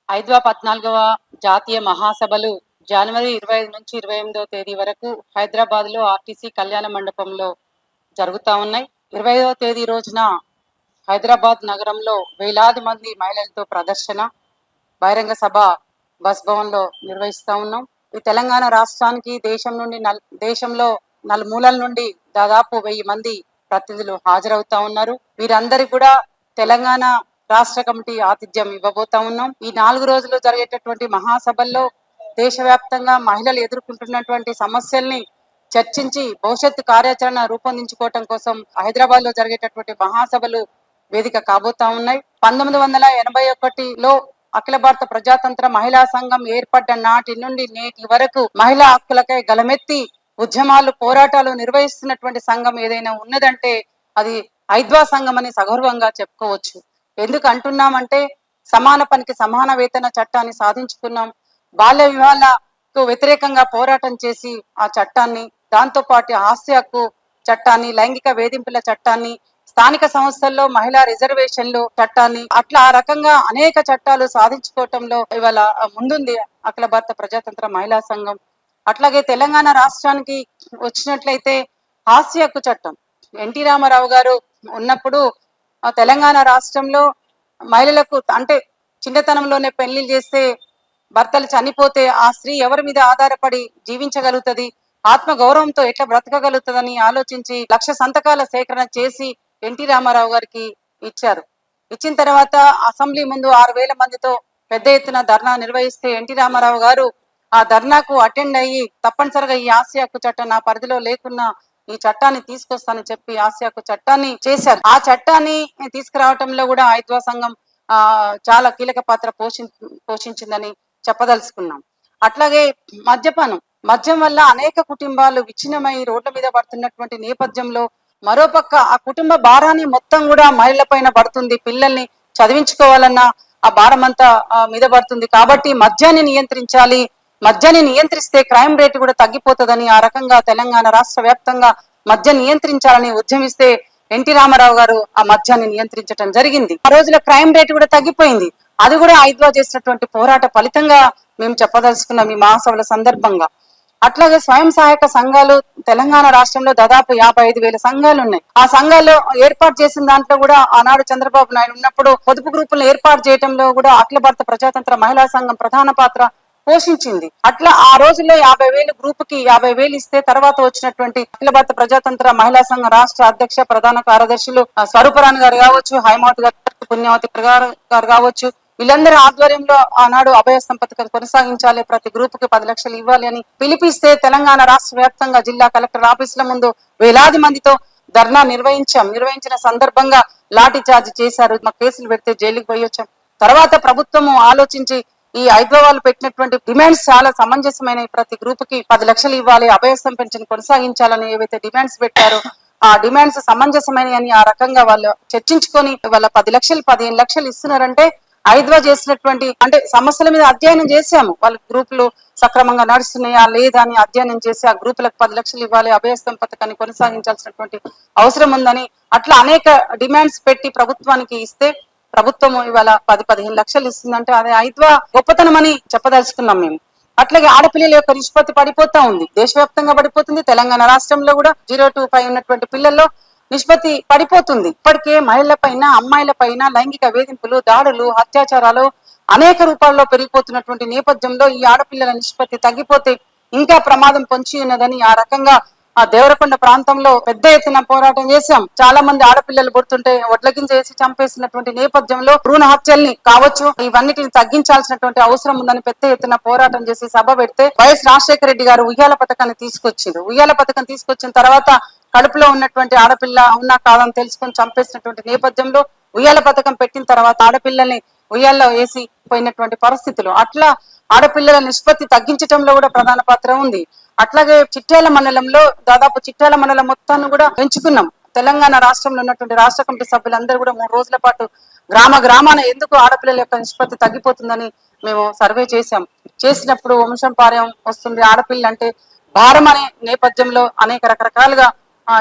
ఐదవ 14వ జాతీయ మహాసభలు జనవరి 25 నుంచి 28వ తేదీ వరకు హైదరాబాద్లో ఆర్టీసీ కళ్యాణ మండపంలో జరుగుతూ ఉన్నాయి. 25వ తేదీ రోజున హైదరాబాద్ నగరంలో వేలాది మంది మహిళలతో ప్రదర్శన బహిరంగ సభ బస్ భవన్లో నిర్వహిస్తూ ఉన్నాం. ఈ తెలంగాణ రాష్ట్రానికి దేశంలో నలుమూలల నుండి దాదాపు 1000 మంది ప్రతినిధులు హాజరవుతా ఉన్నారు. వీరందరికీ కూడా తెలంగాణ రాష్ట్ర కమిటీ ఆతిథ్యం ఇవ్వబోతా ఉన్నాం. ఈ 4 రోజులు జరిగేటటువంటి మహాసభల్లో దేశవ్యాప్తంగా మహిళలు ఎదుర్కొంటున్నటువంటి సమస్యల్ని చర్చించి భవిష్యత్తు కార్యాచరణ రూపొందించుకోవటం కోసం హైదరాబాద్ లో జరిగేటటువంటి మహాసభలు వేదిక కాబోతా ఉన్నాయి. 1981లో అఖిల భారత ప్రజాతంత్ర మహిళా సంఘం ఏర్పడ్డ నాటి నుండి నేటి వరకు మహిళా హక్కులకై గలమెత్తి ఉద్యమాలు పోరాటాలు నిర్వహిస్తున్నటువంటి సంఘం ఏదైనా ఉన్నదంటే అది ఐద్వా సంఘం అని సగర్వంగా చెప్పుకోవచ్చు. ఎందుకు అంటున్నామంటే సమాన పనికి సమాన వేతన చట్టాన్ని సాధించుకున్నాం. బాల్య వివాహాలకు వ్యతిరేకంగా పోరాటం చేసి ఆ చట్టాన్ని, దాంతో పాటు ఆస్తి హక్కు చట్టాన్ని, లైంగిక వేధింపుల చట్టాన్ని, స్థానిక సంస్థల్లో మహిళా రిజర్వేషన్లు చట్టాన్ని, అట్లా ఆ రకంగా అనేక చట్టాలు సాధించుకోవటంలో ఇవాళ ముందుంది అఖిల భారత ప్రజాతంత్ర మహిళా సంఘం. అట్లాగే తెలంగాణ రాష్ట్రానికి వచ్చినట్లయితే ఆస్తి హక్కు చట్టం ఎన్టీ రామారావు గారు ఉన్నప్పుడు తెలంగాణ రాష్ట్రంలో మహిళలకు అంటే చిన్నతనంలోనే పెళ్లి చేస్తే భర్తలు చనిపోతే ఆ స్త్రీ ఎవరి మీద ఆధారపడి జీవించగలుగుతుంది, ఆత్మ గౌరవంతో ఎట్లా బ్రతకగలుగుతుందని ఆలోచించి 1,00,000 సంతకాల సేకరణ చేసి ఎన్టీ రామారావు గారికి ఇచ్చారు. ఇచ్చిన తర్వాత అసెంబ్లీ ముందు 6,000 మందితో పెద్ద ఎత్తున ధర్నా నిర్వహిస్తే ఎన్టీ రామారావు గారు ఆ ధర్నాకు అటెండ్ అయ్యి తప్పనిసరిగా ఈ ఆస్తి హక్కు చట్టం నా పరిధిలో లేకున్నా ఈ చట్టాన్ని తీసుకొస్తానని చెప్పి ఆస్తి హక్కు చట్టాన్ని చేశారు. ఆ చట్టాన్ని తీసుకురావటంలో కూడా ఐద్వా సంఘం చాలా కీలక పాత్ర పోషించిందని చెప్పదలుచుకున్నాం. అట్లాగే మద్యం వల్ల అనేక కుటుంబాలు విచ్ఛిన్నమై రోడ్ల మీద పడుతున్నటువంటి నేపథ్యంలో మరోపక్క ఆ కుటుంబ భారాన్ని మొత్తం కూడా మహిళల పైన పడుతుంది. పిల్లల్ని చదివించుకోవాలన్నా ఆ భారం అంతా మీద పడుతుంది. కాబట్టి మద్యాన్ని నియంత్రించాలి, మద్యాన్ని నియంత్రిస్తే క్రైమ్ రేటు కూడా తగ్గిపోతుందని ఆ రకంగా తెలంగాణ రాష్ట్ర వ్యాప్తంగా మద్యం నియంత్రించాలని ఉద్యమిస్తే ఎన్టీ రామారావు గారు ఆ మద్యాన్ని నియంత్రించడం జరిగింది. ఆ రోజుల క్రైమ్ రేటు కూడా తగ్గిపోయింది. అది కూడా ఐద్వా చేసినటువంటి పోరాట ఫలితంగా మేము చెప్పదలుచుకున్నాం ఈ మహాసభల సందర్భంగా. అట్లాగే స్వయం సహాయక సంఘాలు తెలంగాణ రాష్ట్రంలో దాదాపు 55,000 సంఘాలు ఉన్నాయి. ఆ సంఘాలు ఏర్పాటు చేసిన దాంట్లో కూడా ఆనాడు చంద్రబాబు నాయుడు ఉన్నప్పుడు పొదుపు గ్రూపులను ఏర్పాటు చేయడంలో కూడా అఖిల భారత ప్రజాతంత్ర మహిళా సంఘం ప్రధాన పాత్ర పోషించింది. అట్లా ఆ రోజుల్లో 50,000 గ్రూప్ కి 50,000 ఇస్తే తర్వాత వచ్చినటువంటి అఖిల భారత ప్రజాతంత్ర మహిళా సంఘ రాష్ట్ర అధ్యక్ష ప్రధాన కార్యదర్శులు స్వరూపరాణి గారు కావచ్చు, హైమావతి గారు, పుణ్యవతి గారు కావచ్చు, వీళ్ళందరి ఆధ్వర్యంలో ఆనాడు అభయస్థం పథకం కొనసాగించాలి, ప్రతి గ్రూప్ కి 10 లక్షలు ఇవ్వాలి అని పిలిపిస్తే తెలంగాణ రాష్ట్ర వ్యాప్తంగా జిల్లా కలెక్టర్ ఆఫీసుల ముందు వేలాది మందితో ధర్నా నిర్వహించిన సందర్భంగా లాఠీ చార్జ్ చేశారు. మా కేసులు పెడితే జైలుకి పోయి వచ్చాం. తర్వాత ప్రభుత్వము ఆలోచించి ఈ ఐద్వా వాళ్ళు పెట్టినటువంటి డిమాండ్స్ చాలా సమంజసమైన, ప్రతి గ్రూప్ కి 10 లక్షలు ఇవ్వాలి, అభయస్థం పెన్షన్ కొనసాగించాలని ఏవైతే డిమాండ్స్ పెట్టారో ఆ డిమాండ్స్ సమంజసమైన అని ఆ రకంగా వాళ్ళు చర్చించుకొని వాళ్ళ 10 లక్షలు 15 లక్షలు ఇస్తున్నారంటే ఐద్వా చేసినటువంటి అంటే సమస్యల మీద అధ్యయనం చేశాము. వాళ్ళ గ్రూపులు సక్రమంగా నడుస్తున్నాయా లేదా అని అధ్యయనం చేసి ఆ గ్రూపులకు 10 లక్షలు ఇవ్వాలి, అభయస్థం పథకాన్ని కొనసాగించాల్సినటువంటి అవసరం ఉందని అట్లా అనేక డిమాండ్స్ పెట్టి ప్రభుత్వానికి ఇస్తే ప్రభుత్వం ఇవాళ 10-15 లక్షలు ఇస్తుందంటే అదే ఐద్వా గొప్పతనం అని చెప్పదలుచుకున్నాం మేము. అట్లాగే ఆడపిల్లల యొక్క నిష్పత్తి పడిపోతా ఉంది, దేశవ్యాప్తంగా పడిపోతుంది. తెలంగాణ రాష్ట్రంలో కూడా 0 to 5 ఉన్నటువంటి పిల్లల్లో నిష్పత్తి పడిపోతుంది. ఇప్పటికే మహిళల పైన, అమ్మాయిల పైన లైంగిక వేధింపులు, దాడులు, అత్యాచారాలు అనేక రూపాల్లో పెరిగిపోతున్నటువంటి నేపథ్యంలో ఈ ఆడపిల్లల నిష్పత్తి తగ్గిపోతే ఇంకా ప్రమాదం పొంచి ఉన్నదని ఆ రకంగా ఆ దేవరకొండ ప్రాంతంలో పెద్ద ఎత్తున పోరాటం చేశాం. చాలా మంది ఆడపిల్లలు పుడుతుంటే ఒడ్లగింజ వేసి చంపేసినటువంటి నేపథ్యంలో భ్రూణ హత్యల్ని కావచ్చు ఇవన్నిటిని తగ్గించాల్సినటువంటి అవసరం ఉందని పెద్ద ఎత్తున పోరాటం చేసి సభ పెడితే వైఎస్ రాజశేఖర రెడ్డి గారు ఉయ్యాల పథకాన్ని తీసుకొచ్చిండ్రు. ఉయ్యాల పథకం తీసుకొచ్చిన తర్వాత కడుపులో ఉన్నటువంటి ఆడపిల్ల ఉన్నా కాదని తెలుసుకొని చంపేసినటువంటి నేపథ్యంలో ఉయ్యాల పథకం పెట్టిన తర్వాత ఆడపిల్లల్ని ఉయ్యాల్లో వేసి పోయినటువంటి పరిస్థితులు, అట్లా ఆడపిల్లల నిష్పత్తి తగ్గించడంలో కూడా ప్రధాన పాత్ర ఉంది. అట్లాగే చిట్యాల మండలంలో దాదాపు చిట్యాల మండలం మొత్తాన్ని కూడా పెంచుకున్నాం. తెలంగాణ రాష్ట్రంలో ఉన్నటువంటి రాష్ట్ర కమిటీ సభ్యులందరూ కూడా 3 రోజుల పాటు గ్రామాన ఎందుకు ఆడపిల్లల యొక్క నిష్పత్తి తగ్గిపోతుందని మేము సర్వే చేసినప్పుడు వంశం పార్యం వస్తుంది, ఆడపిల్ల అంటే భారం అనే నేపథ్యంలో అనేక రకరకాలుగా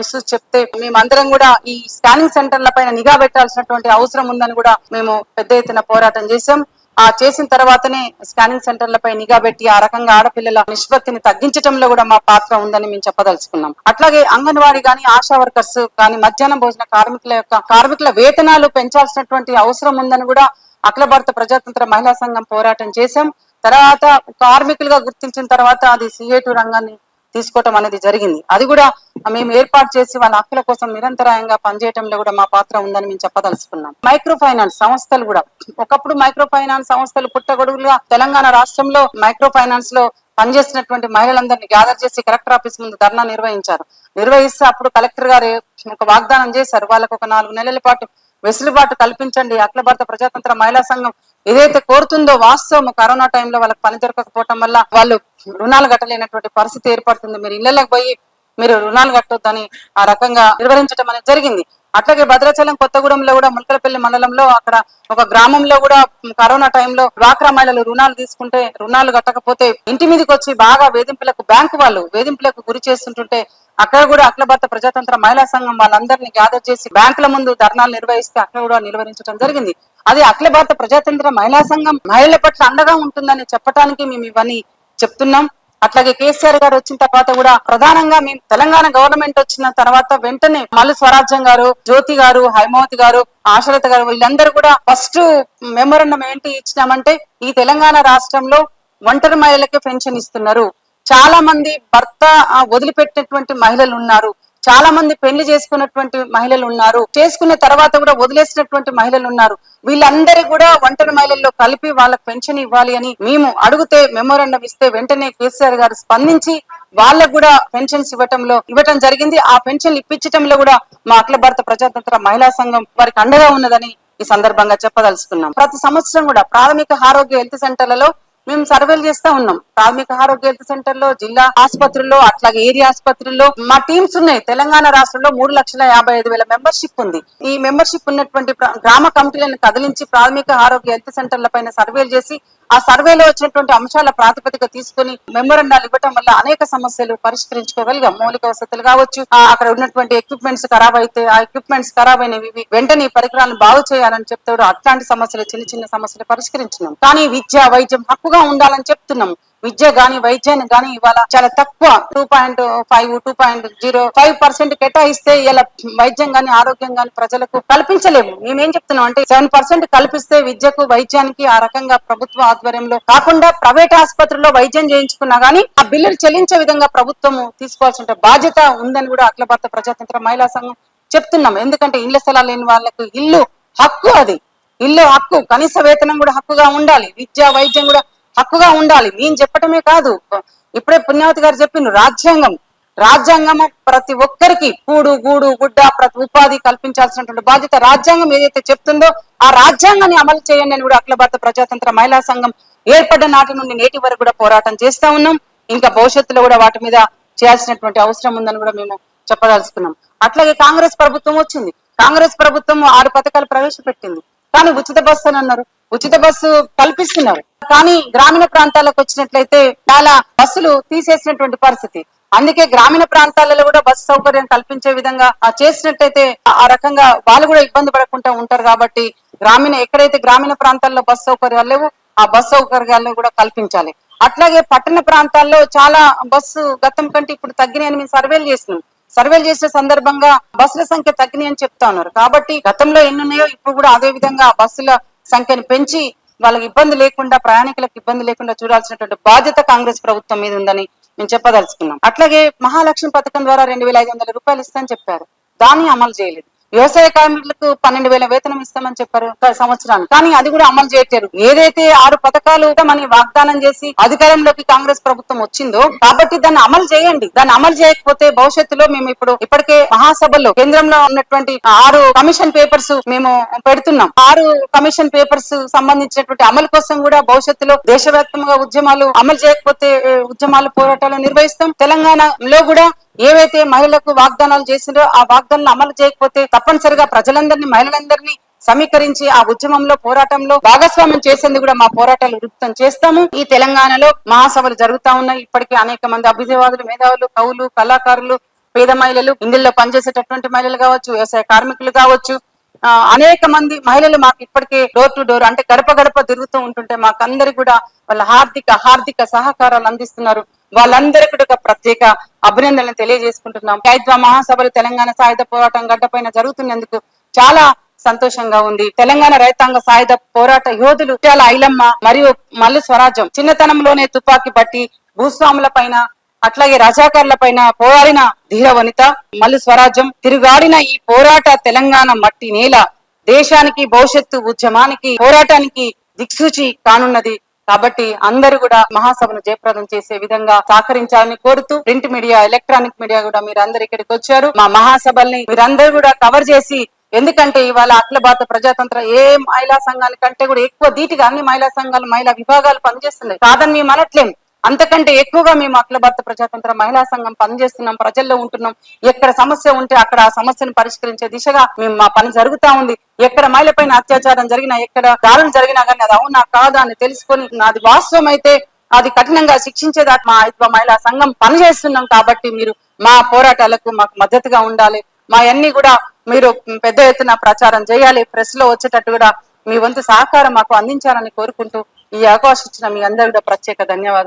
ఇష్యూస్ చెప్తే మేమందరం కూడా ఈ స్కానింగ్ సెంటర్ల పైన నిఘా పెట్టాల్సినటువంటి అవసరం ఉందని కూడా మేము పెద్ద ఎత్తున పోరాటం చేశాం. ఆ చేసిన తర్వాతనే స్కానింగ్ సెంటర్లపై నిఘా పెట్టి ఆ రకంగా ఆడపిల్లల నిష్పత్తిని తగ్గించడంలో కూడా మా పాత్ర ఉందని మేము చెప్పదలుచుకున్నాం. అట్లాగే అంగన్వాడీ గాని, ఆశా వర్కర్స్ కానీ, మధ్యాహ్నం భోజన కార్మికుల వేతనాలు పెంచాల్సినటువంటి అవసరం ఉందని కూడా అఖిల భారత ప్రజాతంత్ర మహిళా సంఘం పోరాటం చేశాం. తర్వాత కార్మికులుగా గుర్తించిన తర్వాత అది సిఐటి రంగాన్ని తీసుకోవటం అనేది జరిగింది. అది కూడా మేము ఏర్పాటు చేసి వాళ్ళ హక్కుల కోసం నిరంతరాయంగా పనిచేయడంలో కూడా మా పాత్ర ఉందని మేము చెప్పదలుచుకున్నాం. మైక్రో ఫైనాన్స్ సంస్థలు కూడా ఒకప్పుడు మైక్రో ఫైనాన్స్ సంస్థలు పుట్టగొడుగులుగా తెలంగాణ రాష్ట్రంలో మైక్రో ఫైనాన్స్ లో పనిచేసినటువంటి మహిళలందరినీ గ్యాదర్ చేసి కలెక్టర్ ఆఫీస్ ముందు ధర్నా నిర్వహిస్తే అప్పుడు కలెక్టర్ గారు ఒక వాగ్దానం చేశారు, వాళ్ళకు ఒక 4 నెలల పాటు వెసులుబాటు కల్పించండి. అఖిల భారత ప్రజాతంత్ర మహిళా సంఘం ఏదైతే కోరుతుందో వాస్తవం కరోనా టైంలో వాళ్ళకి పని దొరకకపోవటం వల్ల వాళ్ళు రుణాలు కట్టలేనటువంటి పరిస్థితి ఏర్పడుతుంది. మీరు ఇళ్లకు పోయి మీరు రుణాలు కట్టొద్దని ఆ రకంగా నిర్వహించడం అనేది జరిగింది. అట్లాగే భద్రాచలం కొత్తగూడెంలో కూడా ములకలపల్లి మండలంలో అక్కడ ఒక గ్రామంలో కూడా కరోనా టైంలో డ్వాక్రా మహిళలు రుణాలు తీసుకుంటే రుణాలు కట్టకపోతే ఇంటి మీదకి వచ్చి బాగా బ్యాంకు వాళ్ళు వేధింపులకు గురి చేస్తుంటుంటే అక్కడ కూడా అఖిల భారత ప్రజాతంత్ర మహిళా సంఘం వాళ్ళందరినీ గ్యాదర్ చేసి బ్యాంకుల ముందు ధర్నాలు నిర్వహిస్తే అక్కడ కూడా నిర్వహించడం జరిగింది. అది అఖిల భారత ప్రజాతంత్ర మహిళా సంఘం మహిళల పట్ల అండగా ఉంటుందని చెప్పడానికి మేము ఇవన్నీ చెప్తున్నాం. అట్లాగే కేసీఆర్ గారు వచ్చిన తర్వాత కూడా ప్రధానంగా మేము తెలంగాణ గవర్నమెంట్ వచ్చిన తర్వాత వెంటనే మల్లు స్వరాజ్యం గారు, జ్యోతి గారు, హైమావతి గారు, ఆశలత గారు వీళ్ళందరూ కూడా ఫస్ట్ మెమోరండం ఏంటి ఇచ్చినామంటే ఈ తెలంగాణ రాష్ట్రంలో ఒంటరి మహిళలకే పెన్షన్ ఇస్తున్నారు. చాలా మంది భర్త వదిలిపెట్టినటువంటి మహిళలు ఉన్నారు, చాలా మంది పెళ్లి చేసుకున్నటువంటి మహిళలు ఉన్నారు, చేసుకున్న తర్వాత కూడా వదిలేసినటువంటి మహిళలు ఉన్నారు. వీళ్ళందరూ కూడా ఒంటరి మహిళల్లో కలిపి వాళ్ళకి పెన్షన్ ఇవ్వాలి అని మేము అడిగితే మెమోరాండం ఇస్తే వెంటనే కేసీఆర్ గారు స్పందించి వాళ్ళకు కూడా పెన్షన్స్ ఇవ్వటం జరిగింది. ఆ పెన్షన్ ఇప్పించటంలో కూడా మా అఖిల భారత ప్రజాతంత్ర మహిళా సంఘం వారికి అండగా ఉన్నదని ఈ సందర్భంగా చెప్పదలుచుకున్నాం. ప్రతి సంవత్సరం కూడా ప్రాథమిక ఆరోగ్య హెల్త్ సెంటర్లలో మేము సర్వేలు చేస్తా ఉన్నాం. ప్రాథమిక ఆరోగ్య హెల్త్ సెంటర్ లో, జిల్లా ఆసుపత్రుల్లో, అట్లాగే ఏరియా ఆసుపత్రుల్లో మా టీమ్స్ ఉన్నాయి. తెలంగాణ రాష్ట్రంలో 3,55,000 మెంబర్షిప్ ఉంది. ఈ మెంబర్షిప్ ఉన్నటువంటి గ్రామ కమిటీలను కదిలించి ప్రాథమిక ఆరోగ్య హెల్త్ సెంటర్ల పైన సర్వేలు చేసి ఆ సర్వేలో వచ్చినటువంటి అంశాల ప్రాతిపదిక తీసుకుని మెమోరండాలు ఇవ్వటం వల్ల అనేక సమస్యలు పరిష్కరించుకోగలిగాం. మౌలిక వసతులు కావచ్చు, అక్కడ ఉన్నటువంటి ఎక్విప్మెంట్స్ ఖరాబ్ అయితే ఆ ఎక్విప్మెంట్స్ ఖరాబ్ అయినవి వెంటనే పరికరాలను బాగు చేయాలని చెప్తాడు. అట్లాంటి సమస్యలు చిన్న సమస్యలు పరిష్కరించినాం. కానీ విద్య, వైద్యం హక్కుగా ఉండాలని చెప్తున్నాం. విద్య గాని వైద్యాన్ని గాని ఇవాళ చాలా తక్కువ 2.05% కేటాయిస్తే ఇలా వైద్యం గాని ఆరోగ్యం గాని ప్రజలకు కల్పించలేము. మేమేం చెప్తున్నాం అంటే 7% కల్పిస్తే విద్యకు వైద్యానికి ఆ రకంగా ప్రభుత్వ ఆధ్వర్యంలో కాకుండా ప్రైవేట్ ఆసుపత్రుల్లో వైద్యం చేయించుకున్నా గానీ ఆ బిల్లులు చెల్లించే విధంగా ప్రభుత్వం తీసుకోవాల్సిన బాధ్యత ఉందని కూడా అఖిల భారత ప్రజాతంత్ర మహిళా సంఘం చెప్తున్నాం. ఎందుకంటే ఇళ్ల స్థలాలు లేని వాళ్ళకు ఇల్లు హక్కు, అది ఇల్లు హక్కు, కనీస వేతనం కూడా హక్కుగా ఉండాలి, విద్య వైద్యం కూడా హక్కుగా ఉండాలి. నేను చెప్పటమే కాదు, ఇప్పుడే పుణ్యావతి గారు చెప్పిండ్రు, రాజ్యాంగం ప్రతి ఒక్కరికి కూడు గూడు గుడ్డ ప్రతి ఉపాధి కల్పించాల్సినటువంటి బాధ్యత రాజ్యాంగం ఏదైతే చెప్తుందో ఆ రాజ్యాంగాన్ని అమలు చేయండి అని కూడా అఖిల భారత ప్రజాతంత్ర మహిళా సంఘం ఏర్పడ్డ నాటి నుండి నేటి వరకు కూడా పోరాటం చేస్తా ఉన్నాం. ఇంకా భవిష్యత్తులో కూడా వాటి మీద చేయాల్సినటువంటి అవసరం ఉందని కూడా మేము చెప్పదలుచుకున్నాం. అట్లాగే కాంగ్రెస్ ప్రభుత్వం వచ్చింది. కాంగ్రెస్ ప్రభుత్వం 6 పథకాలు ప్రవేశపెట్టింది. కానీ ఉచిత బస్సు అని అన్నారు, ఉచిత బస్సు కల్పిస్తున్నారు. కానీ గ్రామీణ ప్రాంతాలకు వచ్చినట్లయితే చాలా బస్సులు తీసేసినటువంటి పరిస్థితి. అందుకే గ్రామీణ ప్రాంతాలలో కూడా బస్సు సౌకర్యం కల్పించే విధంగా చేసినట్టయితే ఆ రకంగా వాళ్ళు కూడా ఇబ్బంది పడకుండా ఉంటారు. కాబట్టి ఎక్కడైతే గ్రామీణ ప్రాంతాల్లో బస్సు సౌకర్యాలు లేవు ఆ బస్సు సౌకర్యాలను కూడా కల్పించాలి. అట్లాగే పట్టణ ప్రాంతాల్లో చాలా బస్సు గతం కంటే ఇప్పుడు తగ్గినాయని మేము సర్వేలు చేసే సందర్భంగా బస్సుల సంఖ్య తగ్గినాయి అని చెప్తా ఉన్నారు. కాబట్టి గతంలో ఎన్ని ఉన్నాయో ఇప్పుడు కూడా అదే విధంగా బస్సుల సంఖ్యను పెంచి వాళ్ళకి ఇబ్బంది లేకుండా, ప్రయాణికులకు ఇబ్బంది లేకుండా చూడాల్సినటువంటి బాధ్యత కాంగ్రెస్ ప్రభుత్వం మీద ఉందని మేము చెప్పదలుచుకున్నాం. అట్లాగే మహాలక్ష్మి పథకం ద్వారా 2,500 రూపాయలు ఇస్తామని చెప్పారు, దాన్ని అమలు చేయలేదు. వ్యవసాయ కార్మికులకు 12,000 వేతనం ఇస్తామని చెప్పారు సంవత్సరానికి, కానీ అది కూడా అమలు చేయట్లేదు. ఏదైతే 6 పథకాలు మనకి వాగ్దానం చేసి అధికారంలోకి కాంగ్రెస్ ప్రభుత్వం వచ్చిందో కాబట్టి దాన్ని అమలు చేయండి. దాన్ని అమలు చేయకపోతే భవిష్యత్తులో మేము ఇప్పటికే మహాసభలో కేంద్రంలో ఉన్నటువంటి 6 కమిషన్ పేపర్స్ మేము పెడుతున్నాం. 6 కమిషన్ పేపర్స్ సంబంధించినటువంటి అమలు కోసం కూడా భవిష్యత్తులో దేశవ్యాప్తంగా ఉద్యమాలు అమలు చేయకపోతే పోరాటాలు నిర్వహిస్తాం. తెలంగాణలో కూడా ఏవైతే మహిళలకు వాగ్దానాలు చేసిందో ఆ వాగ్దానాలు అమలు చేయకపోతే తప్పనిసరిగా మహిళలందరినీ సమీకరించి ఆ ఉద్యమంలో పోరాటంలో భాగస్వామ్యం చేసేందుకు కూడా మా పోరాటాలు ఉధృతం చేస్తాము. ఈ తెలంగాణలో మహాసభలు జరుగుతా ఉన్నాయి. ఇప్పటికే అనేక మంది అభ్యుదయవాదులు, మేధావులు, కవులు, కళాకారులు, పేద మహిళలు, ఇందులో పనిచేసేటటువంటి మహిళలు కావచ్చు, వ్యవసాయ కార్మికులు కావచ్చు, అనేక మంది మహిళలు మాకు ఇప్పటికే డోర్ టు డోర్ అంటే గడప గడప తిరుగుతూ ఉంటుంటే మాకందరికి కూడా వాళ్ళ హార్దిక సహకారాలు అందిస్తున్నారు. వాళ్ళందరికీ కూడా ప్రత్యేక అభినందనలు తెలియజేసుకుంటున్నాం. హైదరాబాద్ మహాసభలు తెలంగాణ సాయుధ పోరాటం గడ్డపైన జరుగుతున్నందుకు చాలా సంతోషంగా ఉంది. తెలంగాణ రైతాంగ సాయుధ పోరాట యోధులు ముత్యాల ఐలమ్మ మరియు మల్లు స్వరాజ్యం చిన్నతనంలోనే తుపాకీ పట్టి భూస్వాముల పైన అట్లాగే రజాకారుల పైన పోరాడిన ధీర వనిత మల్లు స్వరాజ్యం తిరుగాడిన ఈ పోరాట తెలంగాణ మట్టి నేల దేశానికి భవిష్యత్తు ఉద్యమానికి పోరాటానికి దిక్సూచి కానున్నది. కాబట్టి అందరూ కూడా మహాసభను జయప్రదం చేసే విధంగా సహకరించాలని కోరుతూ ప్రింట్ మీడియా ఎలక్ట్రానిక్ మీడియా కూడా మీరు అందరు ఇక్కడికి వచ్చారు. మా మహాసభల్ని మీరందరూ కూడా కవర్ చేసి, ఎందుకంటే ఇవాళ అఖిల భారత ప్రజాతంత్ర ఏ మహిళా సంఘాల కంటే కూడా ఎక్కువ ధీటుగా అన్ని మహిళా సంఘాలు మహిళా విభాగాలు పనిచేస్తున్నాయి. కాదని మేము అనట్లేం, అంతకంటే ఎక్కువగా మేము అఖిల భారత ప్రజాతంత్ర మహిళా సంఘం పనిచేస్తున్నాం, ప్రజల్లో ఉంటున్నాం. ఎక్కడ సమస్య ఉంటే అక్కడ ఆ సమస్యను పరిష్కరించే దిశగా మేము మా పని జరుగుతా ఉంది. ఎక్కడ మహిళ పైన అత్యాచారం జరిగినా, ఎక్కడ దారులు జరిగినా కానీ అది అవునా కాదా అని తెలుసుకొని అది వాస్తవం అయితే అది కఠినంగా శిక్షించేదాకా మా మహిళా సంఘం పనిచేస్తున్నాం. కాబట్టి మీరు మా పోరాటాలకు మాకు మద్దతుగా ఉండాలి. మా అన్ని కూడా మీరు పెద్ద ఎత్తున ప్రచారం చేయాలి, ప్రెస్ లో వచ్చేటట్టు కూడా మీ వంతు సహకారం మాకు అందించాలని కోరుకుంటూ ఈ అవకాశం ఇచ్చిన మీ అందరూ కూడా ప్రత్యేక ధన్యవాదాలు.